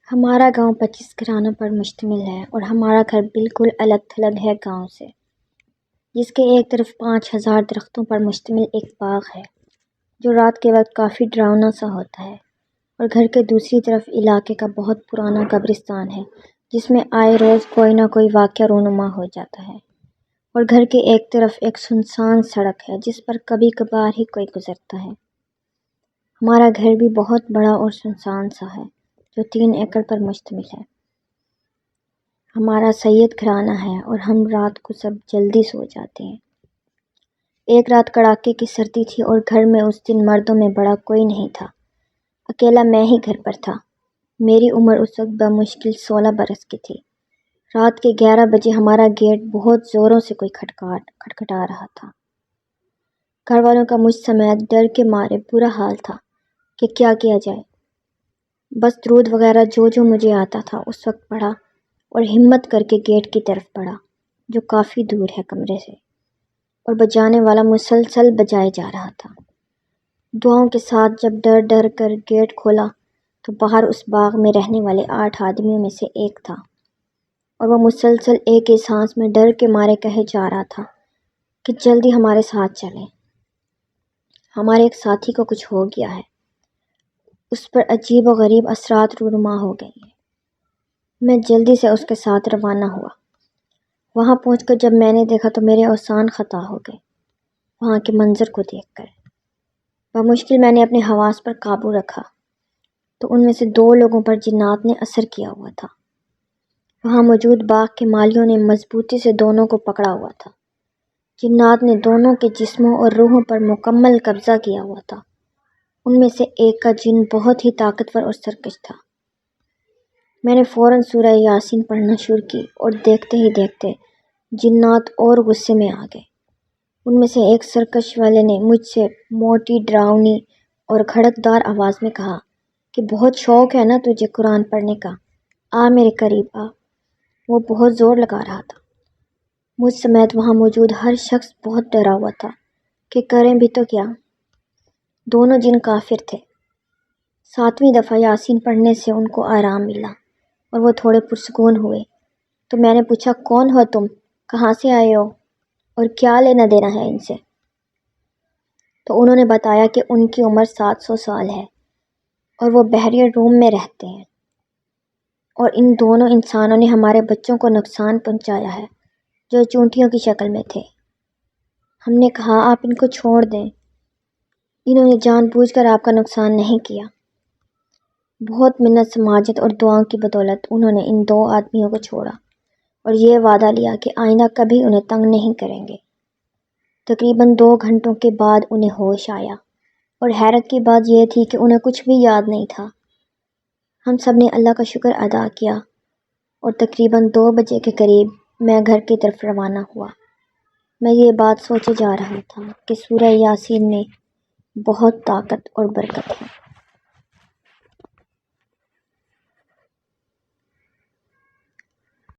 ہمارا گاؤں 25 گھرانوں پر مشتمل ہے اور ہمارا گھر بالکل الگ تھلگ ہے گاؤں سے، جس کے ایک طرف 5000 درختوں پر مشتمل ایک باغ ہے جو رات کے وقت کافی ڈراؤنا سا ہوتا ہے، اور گھر کے دوسری طرف علاقے کا بہت پرانا قبرستان ہے جس میں آئے روز کوئی نہ کوئی واقعہ رونما ہو جاتا ہے، اور گھر کے ایک طرف ایک سنسان سڑک ہے جس پر کبھی کبھار ہی کوئی گزرتا ہے۔ ہمارا گھر بھی بہت بڑا اور سنسان سا ہے جو 3 ایکڑ پر مشتمل ہے۔ ہمارا سید گھرانہ ہے اور ہم رات کو سب جلدی سو جاتے ہیں۔ ایک رات کڑاکے کی سردی تھی اور گھر میں اس دن مردوں میں بڑا کوئی نہیں تھا، اکیلا میں ہی گھر پر تھا۔ میری عمر اس وقت بمشکل 16 برس کی تھی۔ رات کے 11 بجے ہمارا گیٹ بہت زوروں سے کوئی کھٹکھٹا رہا تھا۔ گھر والوں کا مجھ سمیت ڈر کے مارے برا حال تھا کہ کیا کیا جائے۔ بس درود وغیرہ جو مجھے آتا تھا اس وقت پڑھا اور ہمت کر کے گیٹ کی طرف بڑھا جو کافی دور ہے کمرے سے، اور بجانے والا مسلسل بجائے جا رہا تھا۔ دعاؤں کے ساتھ جب ڈر کر گیٹ کھولا تو باہر اس باغ میں رہنے والے 8 آدمیوں میں سے ایک تھا، اور وہ مسلسل ایک ہی سانس میں ڈر کے مارے کہے جا رہا تھا کہ جلدی ہمارے ساتھ چلیں، ہمارے ایک ساتھی کو کچھ ہو گیا ہے، اس پر عجیب و غریب اثرات رونما ہو گئی ہیں۔ میں جلدی سے اس کے ساتھ روانہ ہوا۔ وہاں پہنچ کر جب میں نے دیکھا تو میرے اوزان خطا ہو گئے وہاں کے منظر کو دیکھ کر۔ بمشکل میں نے اپنے حواس پر قابو رکھا تو ان میں سے 2 لوگوں پر جنات نے اثر کیا ہوا تھا۔ وہاں موجود باغ کے مالیوں نے مضبوطی سے دونوں کو پکڑا ہوا تھا۔ جنات نے دونوں کے جسموں اور روحوں پر مکمل قبضہ کیا ہوا تھا۔ ان میں سے ایک کا جن بہت ہی طاقتور اور سرکش تھا۔ میں نے فوراً سورہ یاسین پڑھنا شروع کی اور دیکھتے ہی دیکھتے جنات اور غصے میں آ گئے۔ ان میں سے ایک سرکش والے نے مجھ سے موٹی ڈراؤنی اور کھڑکدار آواز میں کہا کہ بہت شوق ہے نا تجھے قرآن پڑھنے کا، آ میرے قریب آ۔ وہ بہت زور لگا رہا تھا۔ مجھ سمیت وہاں موجود ہر شخص بہت ڈرا ہوا تھا کہ کریں بھی تو کیا۔ دونوں جن کافر تھے۔ 7ویں دفعہ یاسین پڑھنے سے ان کو آرام ملا اور وہ تھوڑے پرسکون ہوئے، تو میں نے پوچھا کون ہو تم، کہاں سے آئے ہو اور کیا لینا دینا ہے ان سے؟ تو انہوں نے بتایا کہ ان کی عمر 700 سال ہے اور وہ بحیرہ روم میں رہتے ہیں، اور ان دونوں انسانوں نے ہمارے بچوں کو نقصان پہنچایا ہے جو چونٹیوں کی شکل میں تھے۔ ہم نے کہا آپ ان کو چھوڑ دیں، انہوں نے جان بوجھ کر آپ کا نقصان نہیں کیا۔ بہت منت سماجت اور دعاؤں کی بدولت انہوں نے ان 2 آدمیوں کو چھوڑا اور یہ وعدہ لیا کہ آئندہ کبھی انہیں تنگ نہیں کریں گے۔ تقریباً 2 گھنٹوں کے بعد انہیں ہوش آیا، اور حیرت کی بات یہ تھی کہ انہیں کچھ بھی یاد نہیں تھا۔ ہم سب نے اللہ کا شکر ادا کیا اور تقریباً 2 بجے کے قریب میں گھر کی طرف روانہ ہوا۔ میں یہ بات سوچے جا رہا تھا کہ سورہ یاسین میں بہت طاقت اور برکت ہے۔